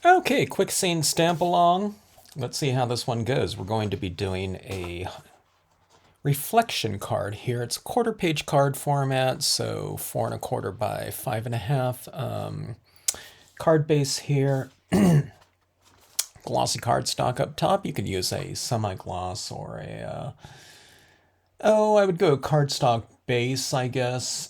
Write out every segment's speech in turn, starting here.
Okay, quick scene stamp along. Let's see how this one goes. We're going to be doing a reflection card here. It's a quarter page card format, so 4 1/4 by 5 1/2. Card base here. Glossy cardstock up top. You could use a semi-gloss or I would go cardstock base, I guess.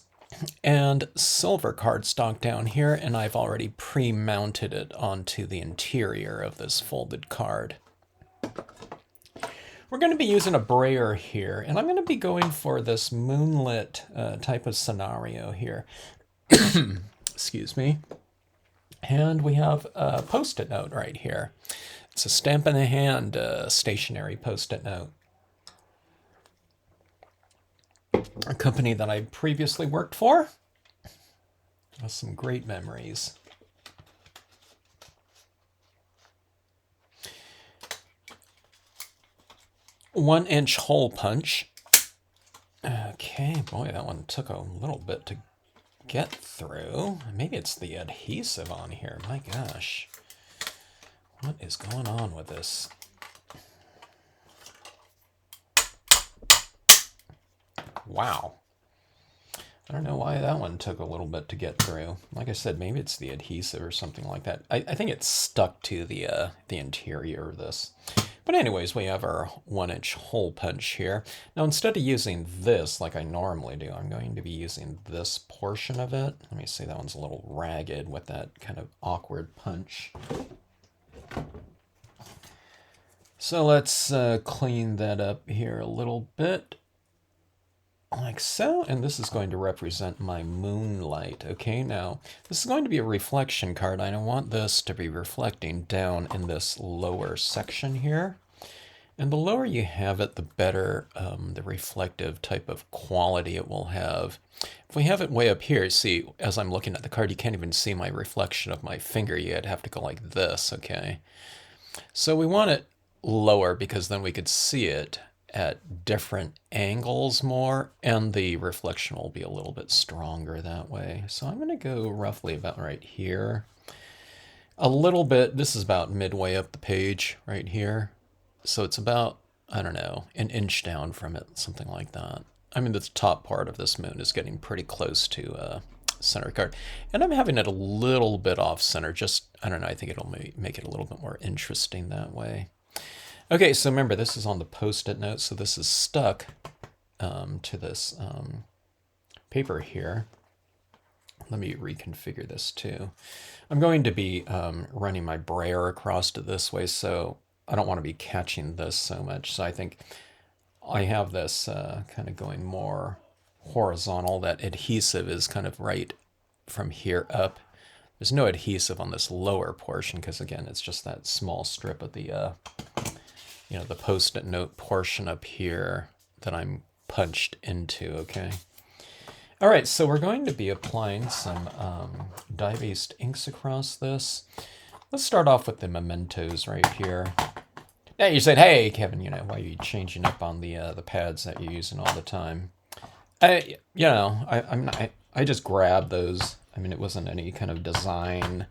And silver cardstock down here, and I've already pre-mounted it onto the interior of this folded card. We're going to be using a brayer here, and I'm going to be going for this moonlit type of scenario here. Excuse me. And we have a post-it note right here. It's a stamp in the hand stationary post-it note. A company that I previously worked for. With some great memories. One-inch hole punch. Okay, boy, that one took a little bit to get through. Maybe it's the adhesive on here. My gosh. What is going on with this? Wow. I don't know why that one took a little bit to get through. Like I said, maybe it's the adhesive or something like that. I think it's stuck to the interior of this. But anyways, we have our 1-inch hole punch here. Now, instead of using this like I normally do, I'm going to be using this portion of it. Let me see, that one's a little ragged with that kind of awkward punch. So let's clean that up here a little bit. Like so, and this is going to represent my moonlight. Okay, now this is going to be a reflection card. I don't want this to be reflecting down in this lower section here. And the lower you have it, the better the reflective type of quality it will have. If we have it way up here, see, as I'm looking at the card, you can't even see my reflection of my finger. You'd have to go like this, okay? So we want it lower because then we could see it at different angles more, and the reflection will be a little bit stronger that way. So I'm going to go roughly about right here. A little bit, this is about midway up the page right here. So it's about, I don't know, an inch down from it, something like that. I mean, the top part of this moon is getting pretty close to center card. And I'm having it a little bit off center, just, I don't know, I think it'll make it a little bit more interesting that way. Okay, so remember, this is on the post-it note, so this is stuck to this paper here. Let me reconfigure this too. I'm going to be running my brayer across to this way, so I don't want to be catching this so much. So I think I have this kind of going more horizontal. That adhesive is kind of right from here up. There's no adhesive on this lower portion because, again, it's just that small strip of the the post-it note portion up here that I'm punched into, okay? All right, so we're going to be applying some dye-based inks across this. Let's start off with the mementos right here. Now you said, hey, Kevin, why are you changing up on the pads that you're using all the time? I just grabbed those. I mean, it wasn't any kind of design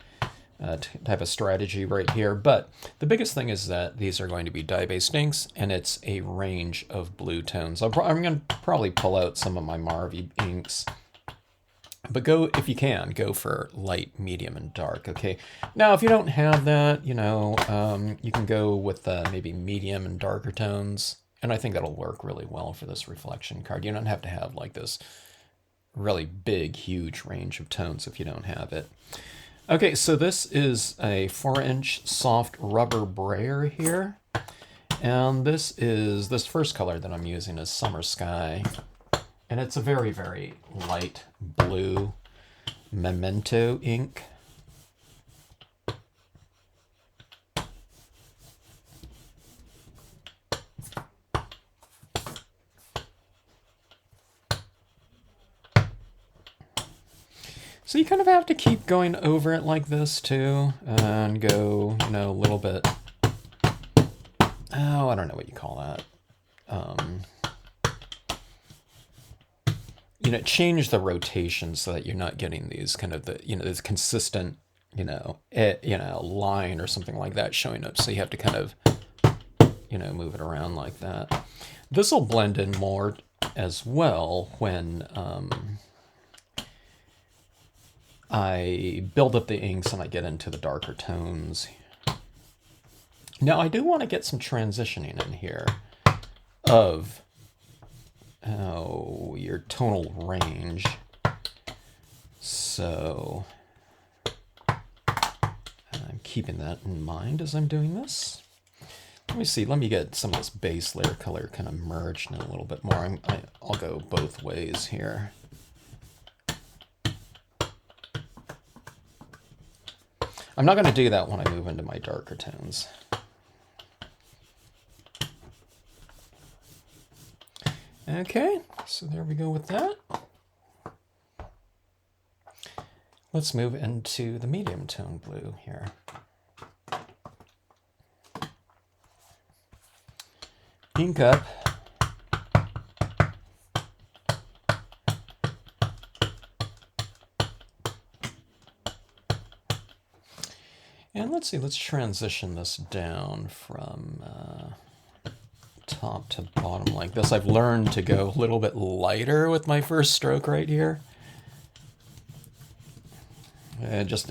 type of strategy right here, but the biggest thing is that these are going to be dye-based inks, and it's a range of blue tones. I'm going to probably pull out some of my Marvy inks, but if you can, go for light, medium, and dark, okay? Now, if you don't have that, you can go with maybe medium and darker tones, and I think that'll work really well for this reflection card. You don't have to have like this really big, huge range of tones if you don't have it. Okay, so this is a 4-inch soft rubber brayer here. And this first color that I'm using is Summer Sky. And it's a very, very light blue memento ink. So you kind of have to keep going over it like this too, and go, a little bit, I don't know what you call that. Change the rotation so that you're not getting these kind of this consistent line or something like that showing up. So you have to kind of, move it around like that. This will blend in more as well when I build up the inks and I get into the darker tones. Now I do want to get some transitioning in here of your tonal range. So I'm keeping that in mind as I'm doing this. Let me see, let me get some of this base layer color kind of merged in a little bit more. I'll go both ways here. I'm not going to do that when I move into my darker tones. Okay, so there we go with that. Let's move into the medium tone blue here. Ink up. And let's see, let's transition this down from top to bottom like this. I've learned to go a little bit lighter with my first stroke right here. And just,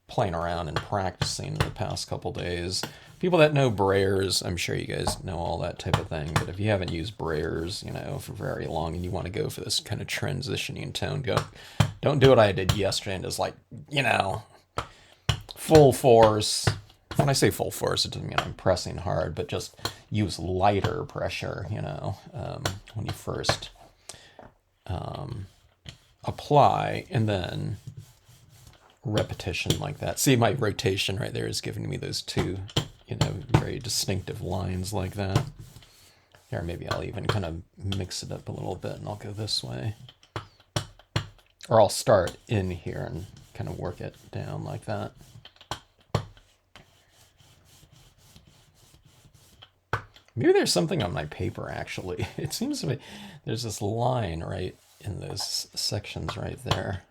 playing around and practicing in the past couple days. People that know brayers, I'm sure you guys know all that type of thing, but if you haven't used brayers, for very long and you want to go for this kind of transitioning tone, don't do what I did yesterday and just full force. When I say full force, it doesn't mean I'm pressing hard, but just use lighter pressure, when you first apply, and then repetition like that. See, my rotation right there is giving me those two, very distinctive lines like that. Here, maybe I'll even kind of mix it up a little bit and I'll go this way. Or I'll start in here and kind of work it down like that. Maybe there's something on my paper, actually. It seems to be there's this line right in those sections right there.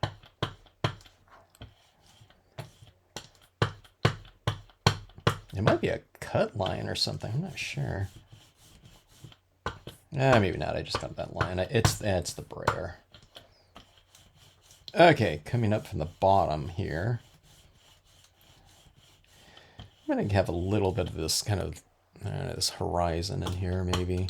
It might be a cut line or something. I'm not sure. Maybe not. I just got that line. It's the brayer. Okay, coming up from the bottom here. I'm going to have a little bit of this kind of this horizon in here, maybe.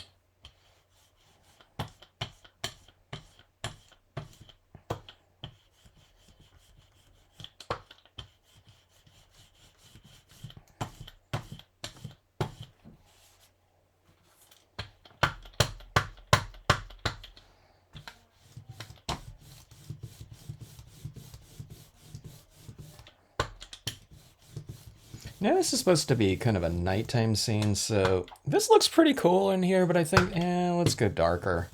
Now this is supposed to be kind of a nighttime scene, so this looks pretty cool in here, but I think, let's go darker.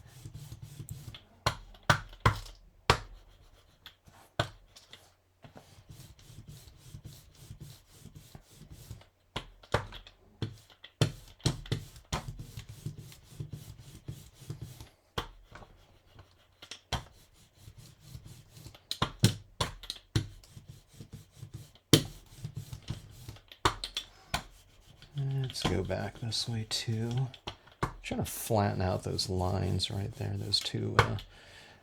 Let's go back this way too. I'm trying to flatten out those lines right there, those two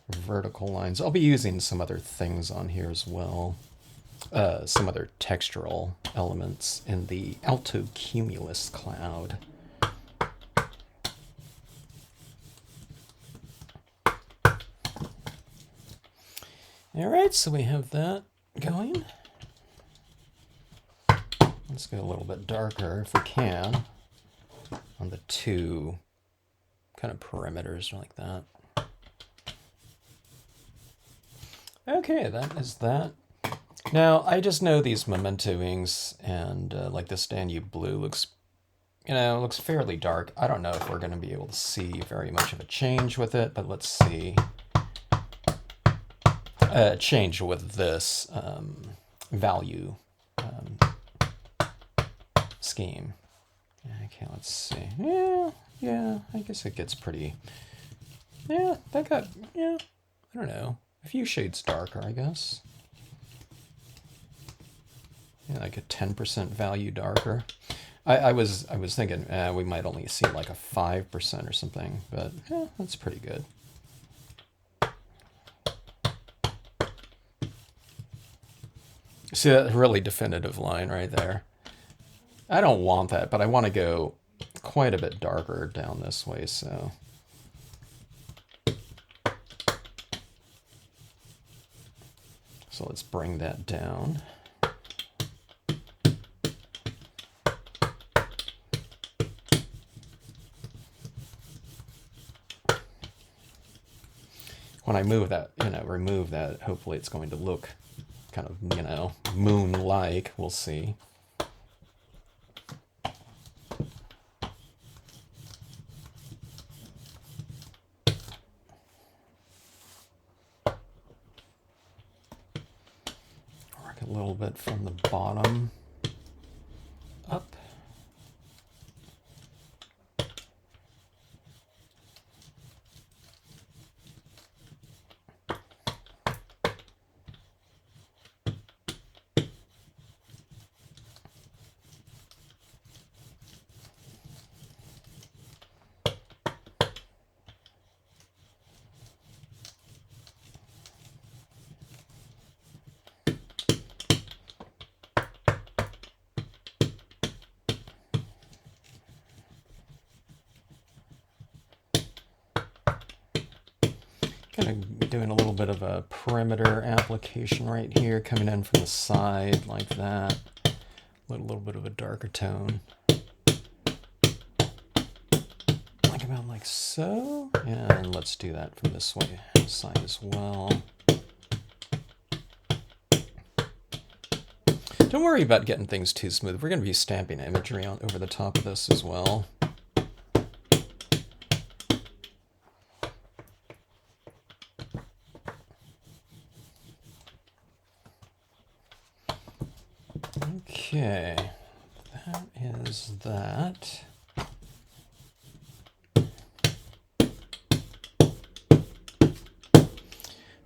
vertical lines. I'll be using some other things on here as well. Some other textural elements in the alto cumulus cloud. All right, so we have that going. Let's go a little bit darker if we can on the two kind of perimeters like that. Okay, that is that. Now, I just know these memento inks and like this Danube blue looks, looks fairly dark. I don't know if we're going to be able to see very much of a change with it, but let's see. Change with this value scheme. Okay, let's see. Yeah, I guess it gets pretty, that got, I don't know, a few shades darker, I guess. Yeah, like a 10% value darker. I was thinking we might only see like a 5% or something, but that's pretty good. See that really definitive line right there? I don't want that, but I want to go quite a bit darker down this way, so. So let's bring that down. When I move that, remove that, hopefully it's going to look kind of, moon-like. We'll see. Work a little bit from the bottom up. Kind of doing a little bit of a perimeter application right here, coming in from the side like that. A little bit of a darker tone. Like about like so. And let's do that from this way side as well. Don't worry about getting things too smooth. We're going to be stamping imagery on over the top of this as well. Okay, that is that.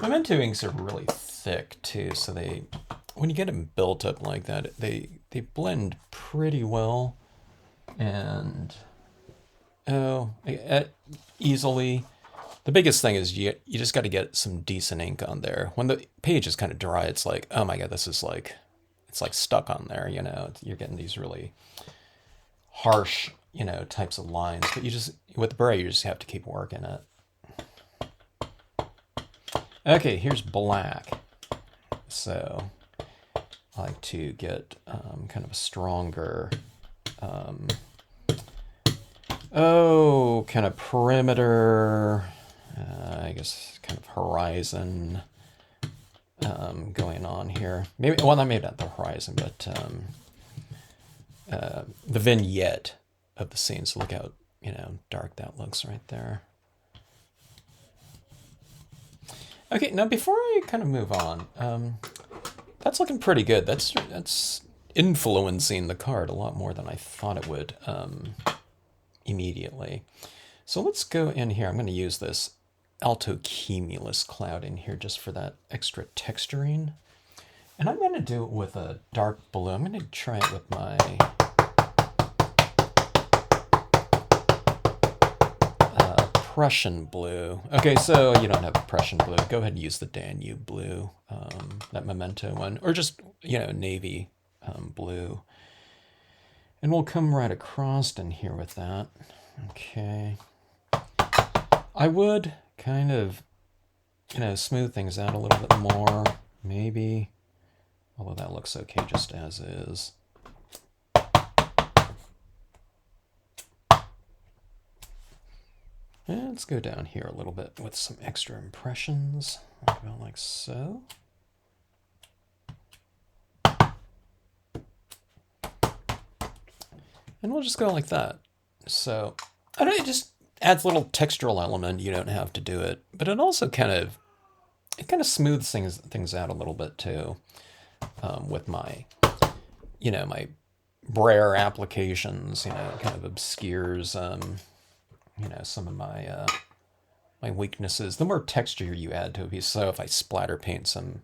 Memento inks are really thick too, so when you get them built up like that, they blend pretty well, and easily. The biggest thing is you just got to get some decent ink on there. When the page is kind of dry, it's like, oh my god, this is like, it's like stuck on there. You're getting these really harsh, types of lines. But with the brayer, you just have to keep working it. Okay, here's black. So I like to get kind of a stronger, kind of perimeter, I guess kind of horizon going on here. Maybe not the horizon, but the vignette of the scene. So look how dark that looks right there. Okay, now before I kind of move on, that's looking pretty good. That's influencing the card a lot more than I thought it would immediately. So let's go in here. I'm going to use this alto cumulus cloud in here just for that extra texturing. And I'm going to do it with a dark blue. I'm going to try it with my Prussian blue. Okay, so you don't have a Prussian blue. Go ahead and use the Danube blue, that Memento one, or just, navy blue. And we'll come right across in here with that. Okay. I would kind of, smooth things out a little bit more, maybe. Although that looks okay just as is. And let's go down here a little bit with some extra impressions. About like so. And we'll just go like that. So, I don't know, it just adds a little textural element. You don't have to do it. But it also kind of smooths things out a little bit too. With my, my brayer applications, kind of obscures, some of my my weaknesses. The more texture you add to a piece, so if I splatter paint some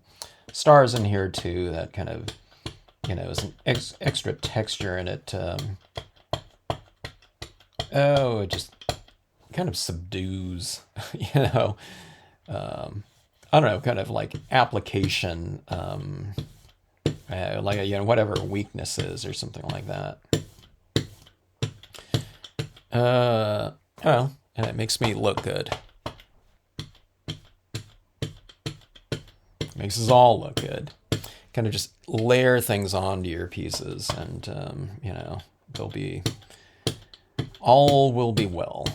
stars in here too, that kind of you know, as an extra texture, and it, oh, it just kind of subdues, you know, I don't know, kind of like application, like, you know, whatever weaknesses or something like that. Oh, and it makes me look good. Makes us all look good. Kind of just layer things onto your pieces, and you know, they'll be, all will be well.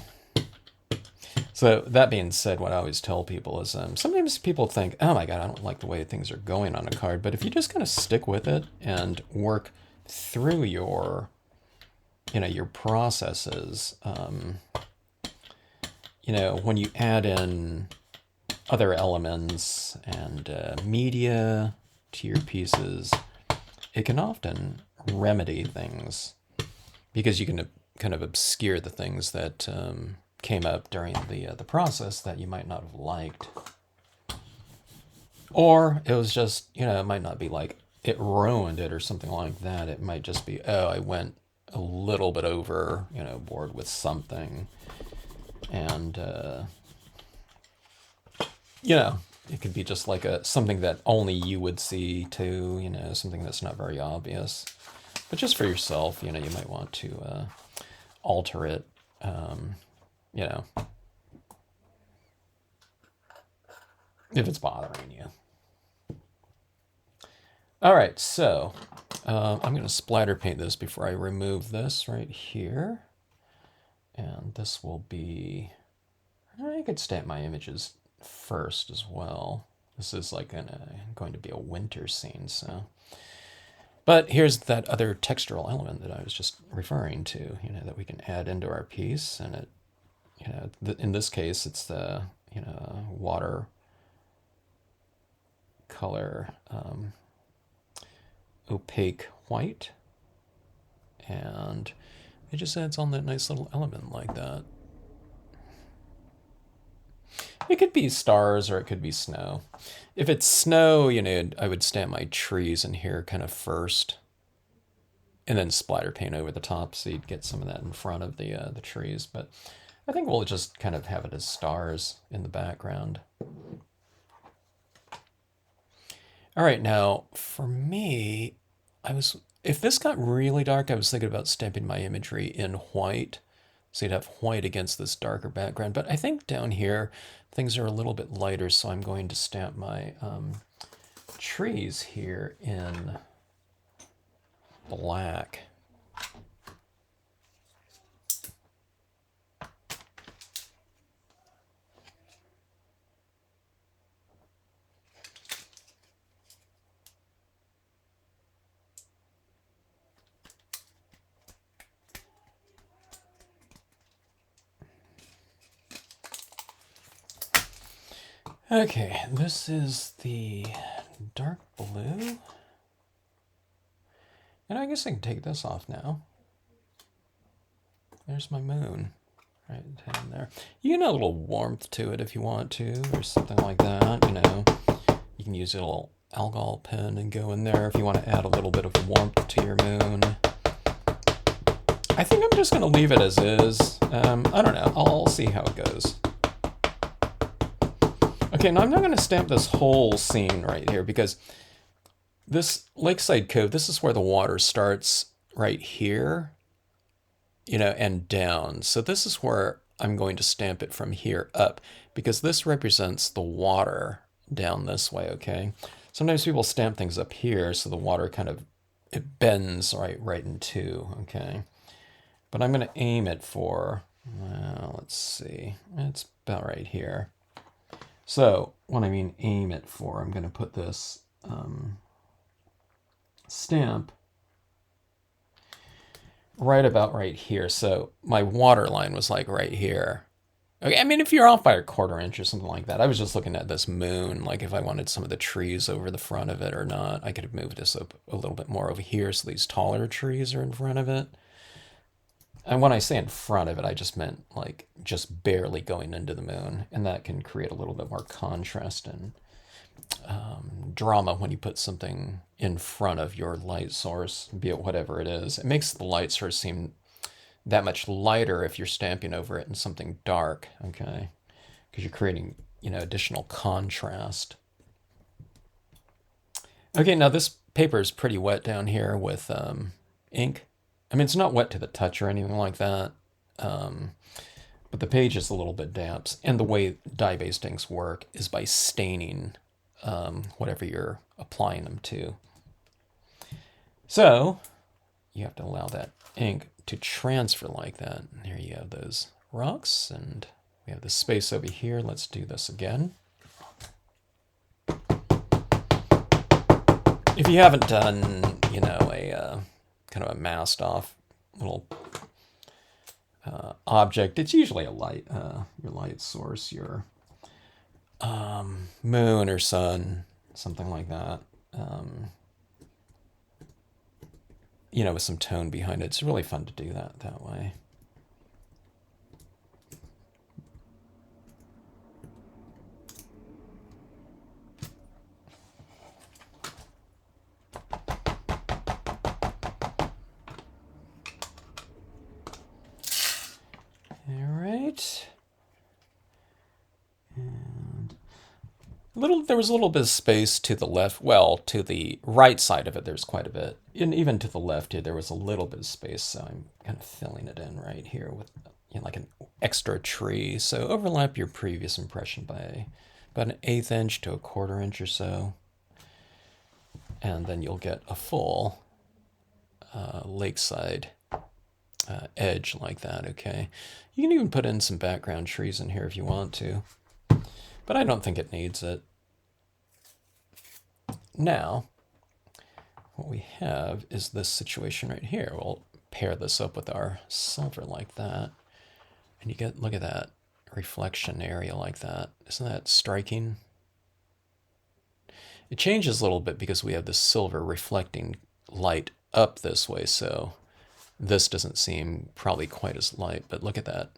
So that being said, what I always tell people is sometimes people think, oh my God, I don't like the way things are going on a card. But if you just kind of stick with it and work through your, you know, your processes, you know, when you add in other elements and media to your pieces, it can often remedy things, because you can kind of obscure the things that came up during the process that you might not have liked. Or it was just, you know, it might not be like it ruined it or something like that. It might just be, oh, I went a little bit over, you know, board with something. And, you know, it could be just like something that only you would see too, you know, something that's not very obvious. But just for yourself, you know, you might want to alter it, you know, if it's bothering you. All right, so I'm going to splatter paint this before I remove this right here. And this will be, I could stamp my images first as well. This is like going to be a winter scene, so. But here's that other textural element that I was just referring to, you know, that we can add into our piece. And it, you know, in this case, it's the, you know, water color, opaque white. And it just adds on that nice little element like that. It could be stars or it could be snow. If it's snow, you know, I would stamp my trees in here kind of first, and then splatter paint over the top so you'd get some of that in front of the trees. But I think we'll just kind of have it as stars in the background. All right, now for me, if this got really dark, I was thinking about stamping my imagery in white. So you'd have white against this darker background. But I think down here, things are a little bit lighter, so I'm going to stamp my trees here in black. Okay, this is the dark blue. And I guess I can take this off now. There's my moon right down there. You can add a little warmth to it if you want to, or something like that, you know. You can use a little alcohol pen and go in there if you want to add a little bit of warmth to your moon. I think I'm just going to leave it as is. I don't know. I'll see how it goes. Okay, now I'm not going to stamp this whole scene right here, because this Lakeside Cove, this is where the water starts right here, you know, and down. So this is where I'm going to stamp it from here up, because this represents the water down this way, okay? Sometimes people stamp things up here so the water kind of, it bends right in two, okay? But I'm going to aim it for, well, let's see, it's about right here. So when I mean aim it for, I'm going to put this stamp right about right here. So my water line was like right here. Okay, I mean, if you're off by a 1/4 inch or something like that, I was just looking at this moon, like if I wanted some of the trees over the front of it or not. I could have moved this up a little bit more over here so these taller trees are in front of it. And when I say in front of it, I just meant like just barely going into the moon, and that can create a little bit more contrast and drama when you put something in front of your light source, be it whatever it is. It makes the light source seem that much lighter if you're stamping over it in something dark, okay? Because you're creating, additional contrast. Okay, now this paper is pretty wet down here with ink. I mean, it's not wet to the touch or anything like that, but the page is a little bit damp. And the way dye-based inks work is by staining whatever you're applying them to. So you have to allow that ink to transfer like that. And here you have those rocks, and we have this space over here. Let's do this again. If you haven't done, a kind of a masked off little object, it's usually a light, your light source, your moon or sun, something like that. With some tone behind it. It's really fun to do that way. There was a little bit of space to the left. Well, to the right side of it, there's quite a bit. And even to the left here, there was a little bit of space. So I'm kind of filling it in right here with like an extra tree. So overlap your previous impression by about 1/8 inch to 1/4 inch or so. And then you'll get a full lakeside edge like that, okay? You can even put in some background trees in here if you want to. But I don't think it needs it. Now, what we have is this situation right here. We'll pair this up with our silver like that. And you get, look at that reflection area like that. Isn't that striking? It changes a little bit because we have the silver reflecting light up this way. So this doesn't seem probably quite as light, but look at that.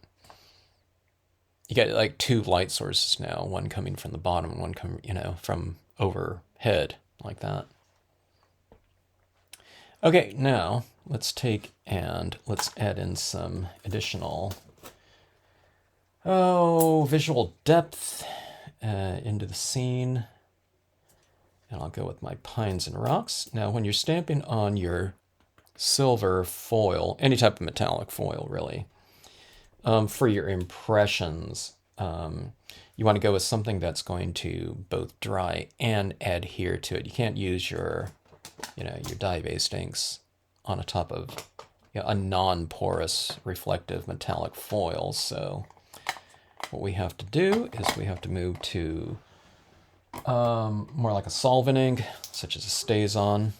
You get like 2 light sources now, one coming from the bottom and one coming, from overhead like that. Okay, now let's take and let's add in some additional visual depth into the scene. And I'll go with my pines and rocks. Now, when you're stamping on your silver foil, any type of metallic foil, really, for your impressions, you want to go with something that's going to both dry and adhere to it. You can't use your dye-based inks on a top of a non-porous reflective metallic foil. So what we have to do is we have to move to more like a solvent ink, such as a StazOn.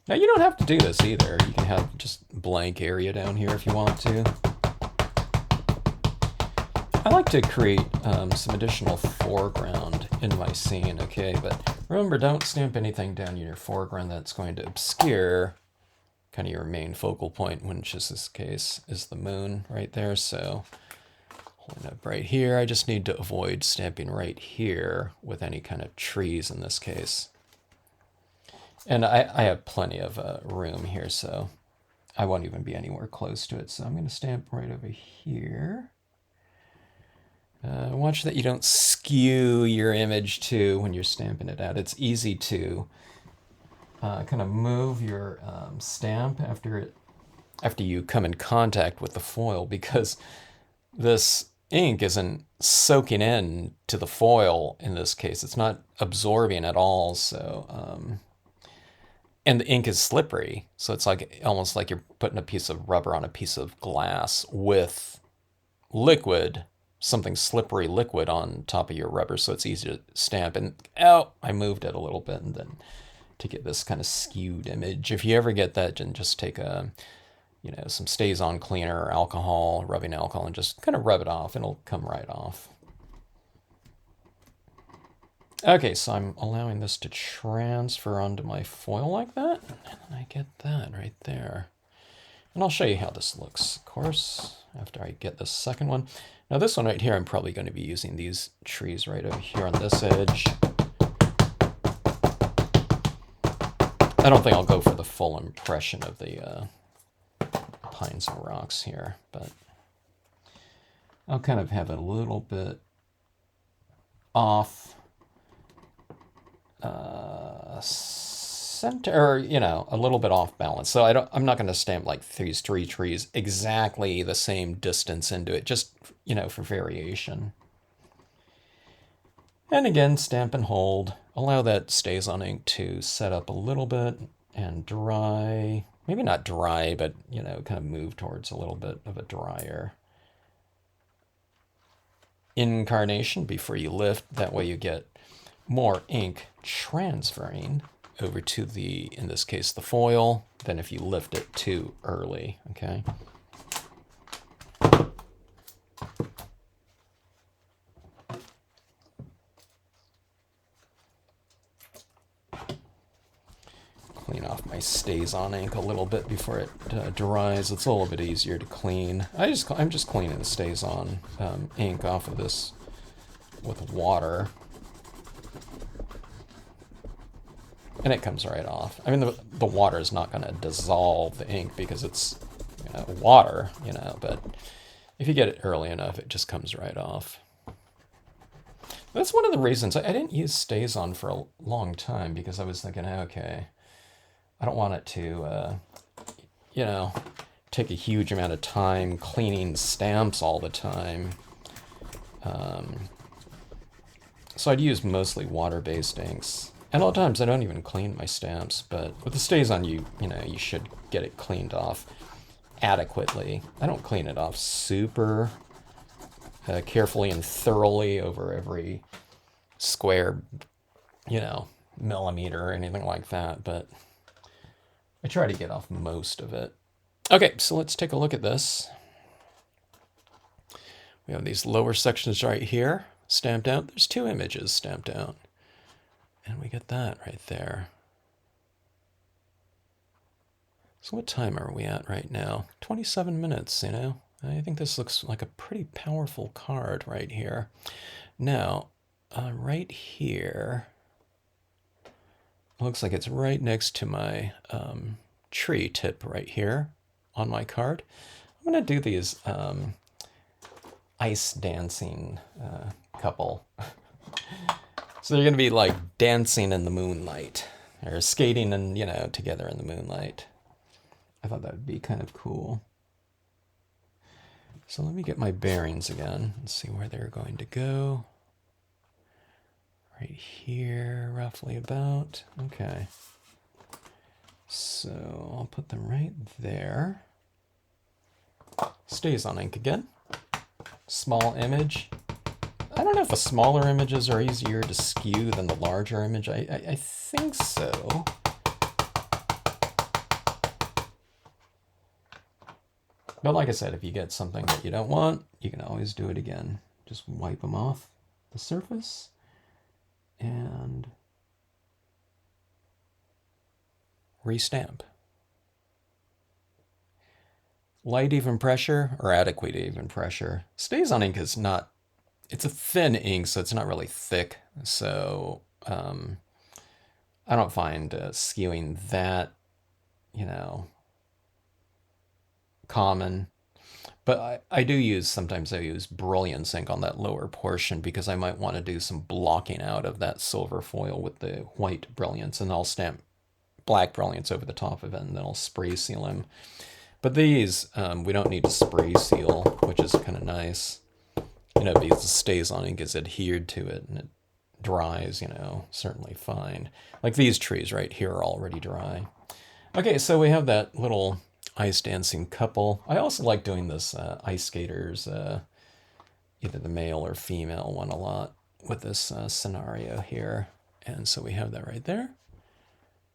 Now you don't have to do this either. You can have just blank area down here if you want to. I like to create some additional foreground in my scene, okay? But remember, don't stamp anything down in your foreground that's going to obscure kind of your main focal point, which in this case is the moon right there. So holding up right here, I just need to avoid stamping right here with any kind of trees in this case. And I have plenty of room here, so I won't even be anywhere close to it. So I'm going to stamp right over here. Watch that you don't skew your image too when you're stamping it out. It's easy to kind of move your stamp after you come in contact with the foil, because this ink isn't soaking in to the foil in this case. It's not absorbing at all. So and the ink is slippery, so it's like almost like you're putting a piece of rubber on a piece of glass with liquid, something slippery liquid on top of your rubber, so it's easy to stamp. And I moved it a little bit, and then to get this kind of skewed image. If you ever get that, then just take some StazOn cleaner or alcohol, rubbing alcohol, and just kind of rub it off. It'll come right off. Okay, so I'm allowing this to transfer onto my foil like that, and I get that right there. And I'll show you how this looks, of course, after I get this second one. Now this one right here, I'm probably going to be using these trees right over here on this edge. I don't think I'll go for the full impression of the pines and rocks here, but I'll kind of have it a little bit off center, or, you know, a little bit off balance. So I'm not going to stamp like these three trees exactly the same distance into it, just, you know, for variation. And again, stamp and hold. Allow that Stays on ink to set up a little bit and dry. Maybe not dry, but, you know, kind of move towards a little bit of a drier incarnation before you lift. That way you get more ink transferring over to the, in this case, the foil, than if you lift it too early, okay? Clean off my Stays on ink a little bit before it dries. It's a little bit easier to clean. I'm just cleaning the Stays on ink off of this with water. And it comes right off. I mean, the water is not going to dissolve the ink because it's, you know, water, you know, but if you get it early enough, it just comes right off. That's one of the reasons I didn't use Stays on for a long time, because I was thinking, okay, I don't want it to, you know, take a huge amount of time cleaning stamps all the time. So I'd use mostly water-based inks. And a lot of times I don't even clean my stamps, but with the Stays on, you know, you should get it cleaned off adequately. I don't clean it off super carefully and thoroughly over every square, you know, millimeter or anything like that, but I try to get off most of it. Okay, so let's take a look at this. We have these lower sections right here stamped out. There's two images stamped out. And we get that right there. So what time are we at right now? 27 minutes, you know? I think this looks like a pretty powerful card right here. Now, right here, looks like it's right next to my tree tip right here on my card. I'm going to do these ice dancing couple. So they're going to be like dancing in the moonlight, or skating and, you know, together in the moonlight. I thought that would be kind of cool. So let me get my bearings again and see where they're going to go. Right here, roughly about. Okay. So I'll put them right there. Stays on ink again. Small image. I don't know if the smaller images are easier to skew than the larger image. I think so. But like I said, if you get something that you don't want, you can always do it again. Just wipe them off the surface and restamp. Light even pressure or adequate even pressure. Stays on ink is not, it's a thin ink, so it's not really thick. So I don't find skewing that, you know, common. But I do use, sometimes I use brilliance ink on that lower portion because I might want to do some blocking out of that silver foil with the white brilliance, and I'll stamp black brilliance over the top of it, and then I'll spray seal them. But these, we don't need to spray seal, which is kind of nice. You know, because the Stays on ink is adhered to it, and it dries, you know, certainly fine. Like these trees right here are already dry. Okay, so we have that little ice dancing couple. I also like doing this ice skaters, either the male or female one, a lot with this scenario here. And so we have that right there.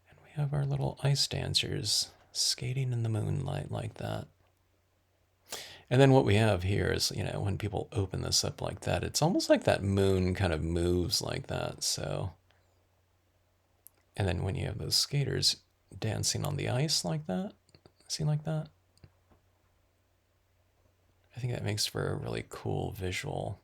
And we have our little ice dancers skating in the moonlight like that. And then what we have here is, you know, when people open this up like that, it's almost like that moon kind of moves like that. So, and then when you have those skaters dancing on the ice like that, see like that? I think that makes for a really cool visual.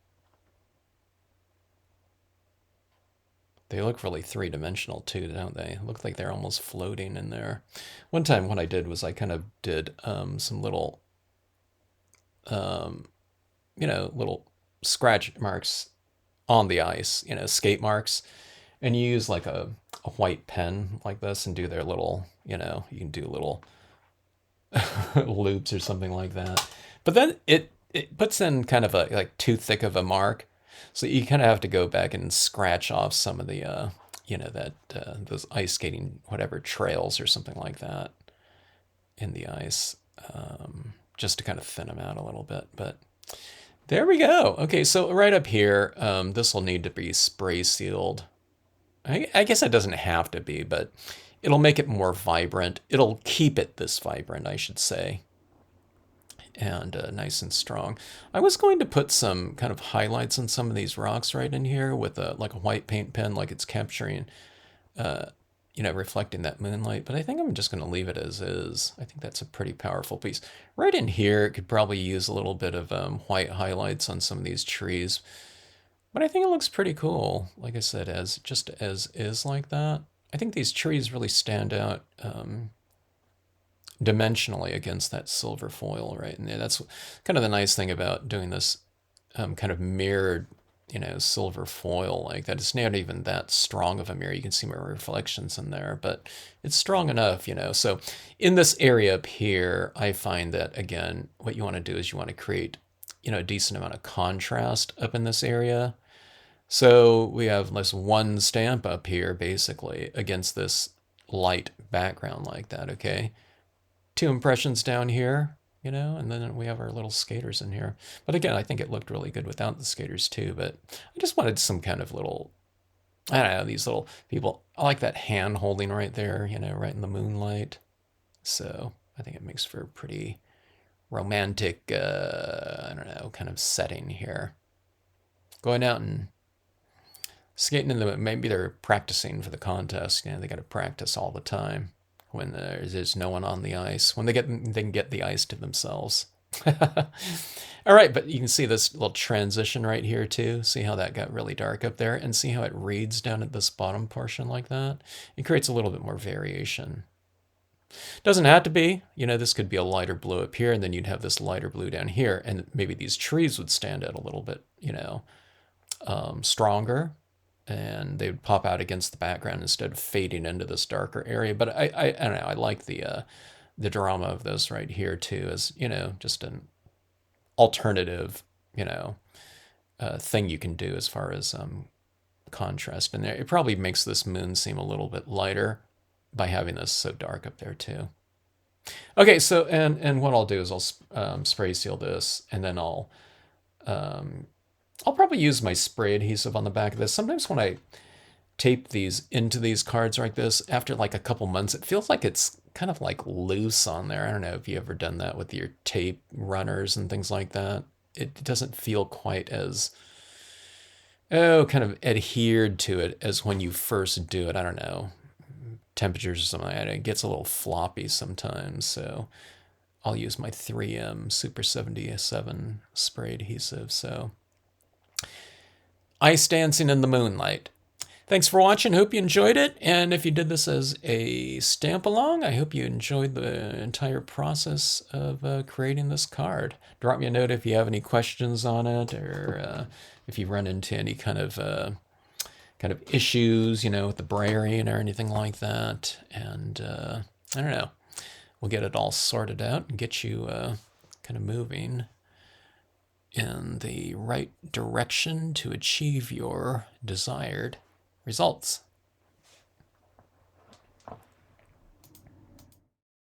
They look really three-dimensional too, don't they? Look like they're almost floating in there. One time what I did was I kind of did some little, little scratch marks on the ice, skate marks. And you use like a white pen like this and do their little, you can do little loops or something like that. But then it puts in kind of a like too thick of a mark. So you kind of have to go back and scratch off some of the, those ice skating, whatever, trails or something like that in the ice, just to kind of thin them out a little bit. But there we go. Okay, so right up here, this will need to be spray sealed. I guess it doesn't have to be, but it'll make it more vibrant. It'll keep it this vibrant, I should say, and nice and strong. I was going to put some kind of highlights on some of these rocks right in here with like a white paint pen, like it's capturing, reflecting that moonlight, but I think I'm just going to leave it as is. I think that's a pretty powerful piece. Right in here, it could probably use a little bit of white highlights on some of these trees. But I think it looks pretty cool, like I said, as just as is like that. I think these trees really stand out dimensionally against that silver foil right in there. That's kind of the nice thing about doing this kind of mirrored, silver foil like that. It's not even that strong of a mirror. You can see my reflections in there, but it's strong enough, So in this area up here, I find that, again, what you want to do is you want to create, a decent amount of contrast up in this area. So we have this one stamp up here, basically, against this light background like that, okay? 2 impressions down here, and then we have our little skaters in here. But again, I think it looked really good without the skaters too, but I just wanted some kind of little, I don't know, these little people. I like that hand holding right there, right in the moonlight. So I think it makes for a pretty romantic, I don't know, kind of setting here. Going out and skating in the, maybe they're practicing for the contest. They got to practice all the time when there's no one on the ice. When they can get the ice to themselves. All right, but you can see this little transition right here too. See how that got really dark up there, and see how it reads down at this bottom portion like that. It creates a little bit more variation. Doesn't have to be. This could be a lighter blue up here, and then you'd have this lighter blue down here, and maybe these trees would stand out a little bit, stronger, and they would pop out against the background instead of fading into this darker area. But I don't know. I like the drama of this right here too, as just an alternative thing you can do as far as contrast in there. It probably makes this moon seem a little bit lighter by having this so dark up there too. Okay, so and what I'll do is I'll spray seal this, and then I'll probably use my spray adhesive on the back of this. Sometimes when I tape these into these cards like this, after like a couple months, it feels like it's kind of like loose on there. I don't know if you ever done that with your tape runners and things like that. It doesn't feel quite as, kind of adhered to it as when you first do it. I don't know, temperatures or something like that. It gets a little floppy sometimes, so I'll use my 3M Super 77 spray adhesive. So ice dancing in the moonlight. Thanks for watching. Hope you enjoyed it. And if you did this as a stamp along, I hope you enjoyed the entire process of creating this card. Drop me a note if you have any questions on it, or if you run into any kind of issues, with the brayering or anything like that. And I don't know. We'll get it all sorted out and get you kind of moving in the right direction to achieve your desired results.